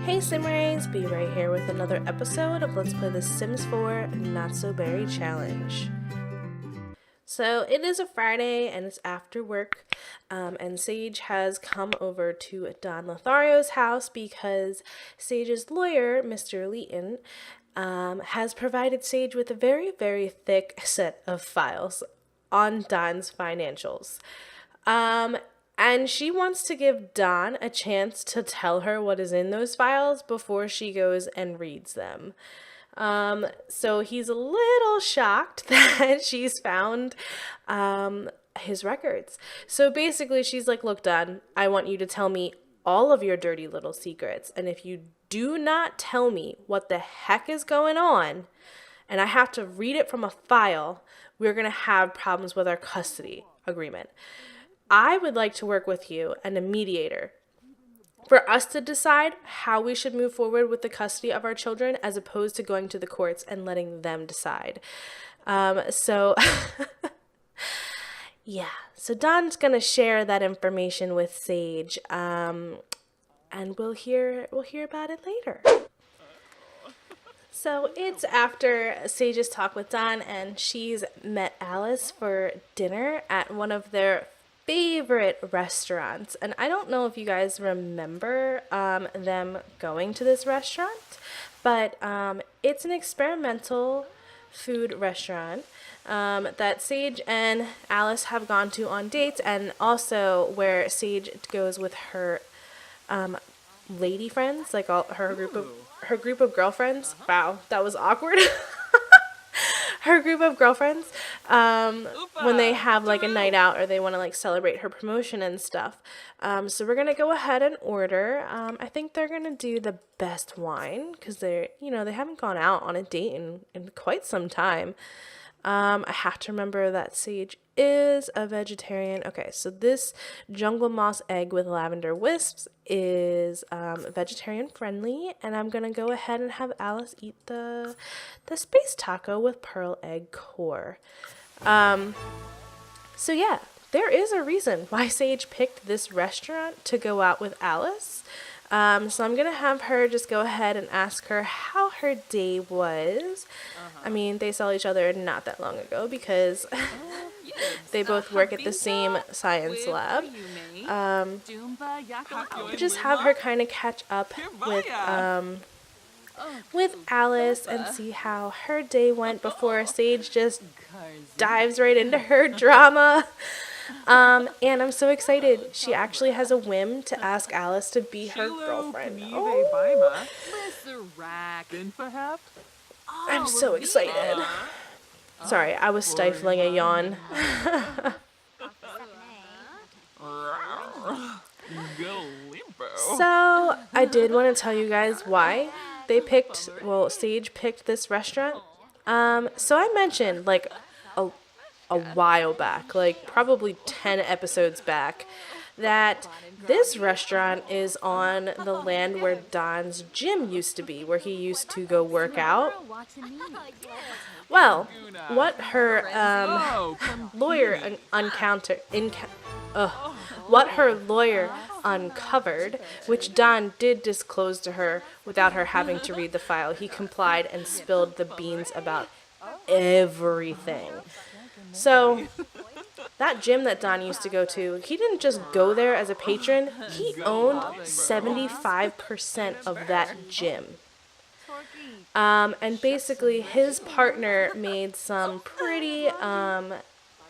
Hey Simrays, be right here with another episode of Let's Play the Sims 4 Not So Berry Challenge. So it is a Friday and it's after work, and Sage has come over to Don Lothario's house because Sage's lawyer, Mr. Leeton, has provided Sage with a very, very thick set of files on Don's financials. And she wants to give Don a chance to tell her what is in those files before she goes and reads them. So he's a little shocked that she's found his records. So basically she's like, look, Don, I want you to tell me all of your dirty little secrets. And if you do not tell me what the heck is going on, and I have to read it from a file, we're going to have problems with our custody agreement. I would like to work with you and a mediator for us to decide how we should move forward with the custody of our children as opposed to going to the courts and letting them decide. So Don's going to share that information with Sage, and we'll hear about it later. So it's after Sage's talk with Don, and she's met Alice for dinner at one of their favorite restaurants. And I don't know if you guys remember them going to this restaurant, but it's an experimental food restaurant that Sage and Alice have gone to on dates, and also where Sage goes with her lady friends, like all her group of girlfriends. Wow, that was awkward. Her group of girlfriends, when they have like a night out or they want to like celebrate her promotion and stuff. So we're gonna go ahead and order. I think they're gonna do the best wine because they haven't gone out on a date in quite some time. I have to remember that Sage is a vegetarian. Okay, so this jungle moss egg with lavender wisps is vegetarian friendly, and I'm gonna go ahead and have Alice eat the space taco with pearl egg core. So yeah, there is a reason why Sage picked this restaurant to go out with Alice. So I'm going to have her just go ahead and ask her how her day was. I mean, they saw each other not that long ago because they both work at the same science lab. Just have her kind of catch up with Alice and see how her day went before Sage just dives right into her drama. And I'm so excited. She actually has a whim to ask Alice to be her girlfriend. Oh. I'm so excited. Sorry, I was stifling a yawn. So, I did want to tell you guys why Sage picked this restaurant. So I mentioned like a while back, like probably 10 episodes back, that this restaurant is on the land where Don's gym used to be, where he used to go work out. Well, what her lawyer uncovered, which Don did disclose to her without her having to read the file. He complied and spilled the beans about everything. So, that gym that Don used to go to, he didn't just go there as a patron, he owned 75% of that gym. And basically, his partner made some pretty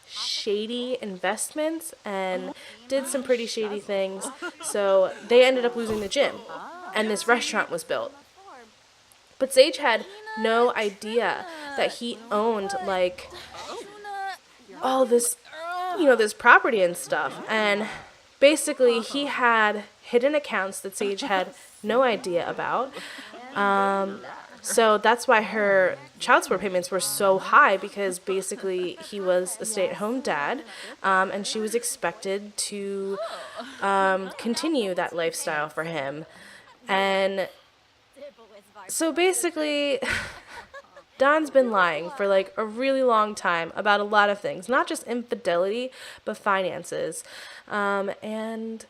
shady investments and did some pretty shady things, so they ended up losing the gym, and this restaurant was built. But Sage had no idea that he owned, like, all this, this property and stuff. And basically, he had hidden accounts that Sage had no idea about. So that's why her child support payments were so high, because basically he was a stay-at-home dad, and she was expected to continue that lifestyle for him. And so basically, Don's been lying for like a really long time about a lot of things, not just infidelity, but finances. And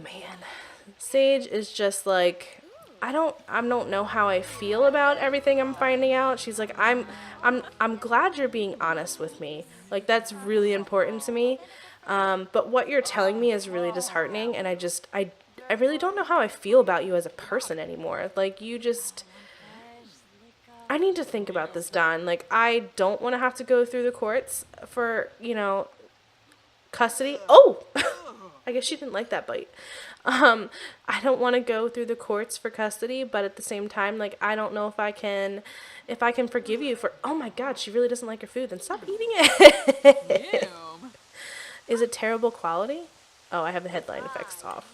man, Sage is just like, I don't know how I feel about everything I'm finding out. She's like, I'm glad you're being honest with me. Like, that's really important to me. But what you're telling me is really disheartening, and I really don't know how I feel about you as a person anymore. Like, I need to think about this, Don. Like, I don't want to have to go through the courts for, custody. Oh! I guess she didn't like that bite. I don't want to go through the courts for custody, but at the same time, like, I don't know if I can forgive you for, oh my God, she really doesn't like her food, then stop eating it. Is it terrible quality? Oh, I have the headline effects off.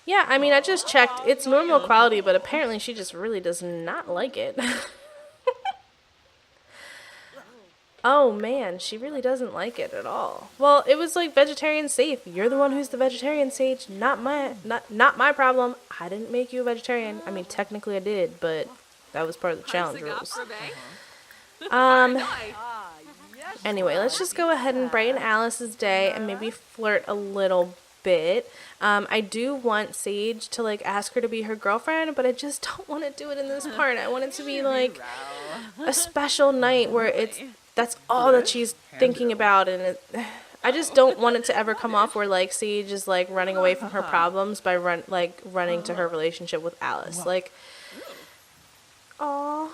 Yeah, I mean, I just checked. It's normal quality, but apparently she just really does not like it. Oh man, she really doesn't like it at all. Well, it was like vegetarian safe. You're the one who's the vegetarian, Sage. Not my problem. I didn't make you a vegetarian. I mean, technically I did, but that was part of the challenge rules. Anyway, let's just go ahead and brighten Alice's day and maybe flirt a little bit. I do want Sage to like ask her to be her girlfriend, but I just don't want to do it in this part. I want it to be like a special night where that's all that she's thinking about, and I just don't want it to ever come off where like Sage is like running away from her problems by running to her relationship with Alice. Like, aw,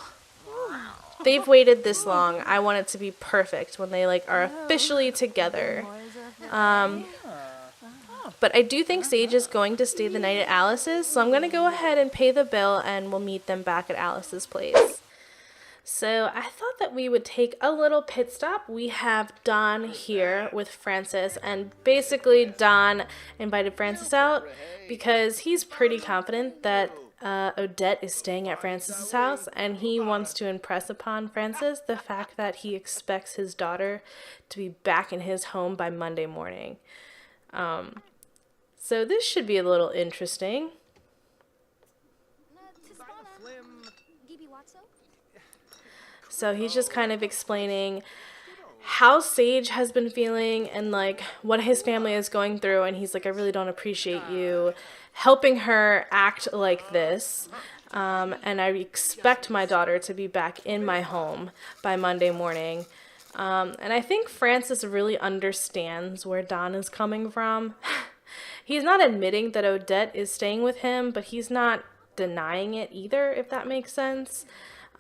they've waited this long. I want it to be perfect when they like are officially together. But I do think Sage is going to stay the night at Alice's, so I'm going to go ahead and pay the bill and we'll meet them back at Alice's place. So I thought that we would take a little pit stop. We have Don here with Francis, and basically Don invited Francis out because he's pretty confident that Odette is staying at Francis's house, and he wants to impress upon Francis the fact that he expects his daughter to be back in his home by Monday morning. So this should be a little interesting. So he's just kind of explaining how Sage has been feeling and like what his family is going through, and he's like, I really don't appreciate you helping her act like this, and I expect my daughter to be back in my home by Monday morning. And I think Francis really understands where Don is coming from. He's not admitting that Odette is staying with him, but he's not denying it either, if that makes sense.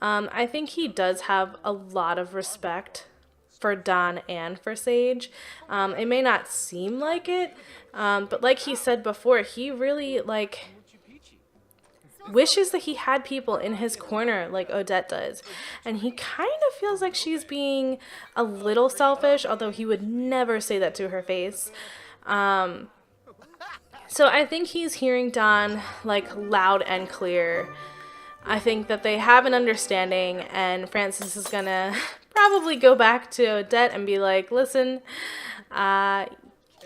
I think he does have a lot of respect for Don and for Sage. It may not seem like it, but like he said before, he really like wishes that he had people in his corner like Odette does. And he kind of feels like she's being a little selfish, although he would never say that to her face. So I think he's hearing Don like loud and clear. I think that they have an understanding, and Francis is gonna probably go back to Odette and be like, listen, I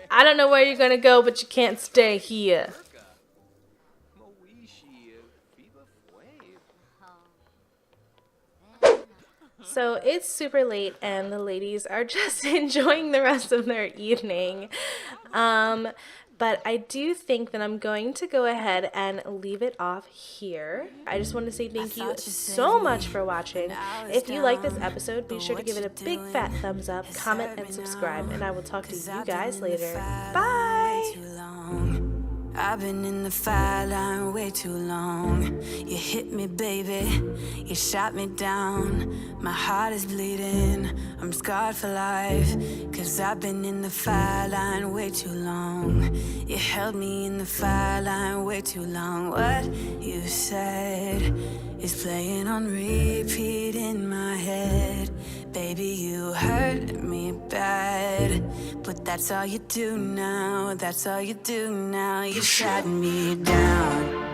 don't know where you're gonna go, but you can't stay here. So it's super late, and the ladies are just enjoying the rest of their evening. But I do think that I'm going to go ahead and leave it off here. I just want to say thank you so much for watching. If you like this episode, be sure to give it a big fat thumbs up, comment, and subscribe. And I will talk to you guys later. Bye! I've been in the fire line way too long. You hit me, baby, you shot me down. My heart is bleeding, I'm scarred for life. Cause I've been in the fire line way too long. You held me in the fire line way too long. What you said is playing on repeat in my head. Baby, you hurt me bad, but that's all you do now, that's all you do now. You shut me down.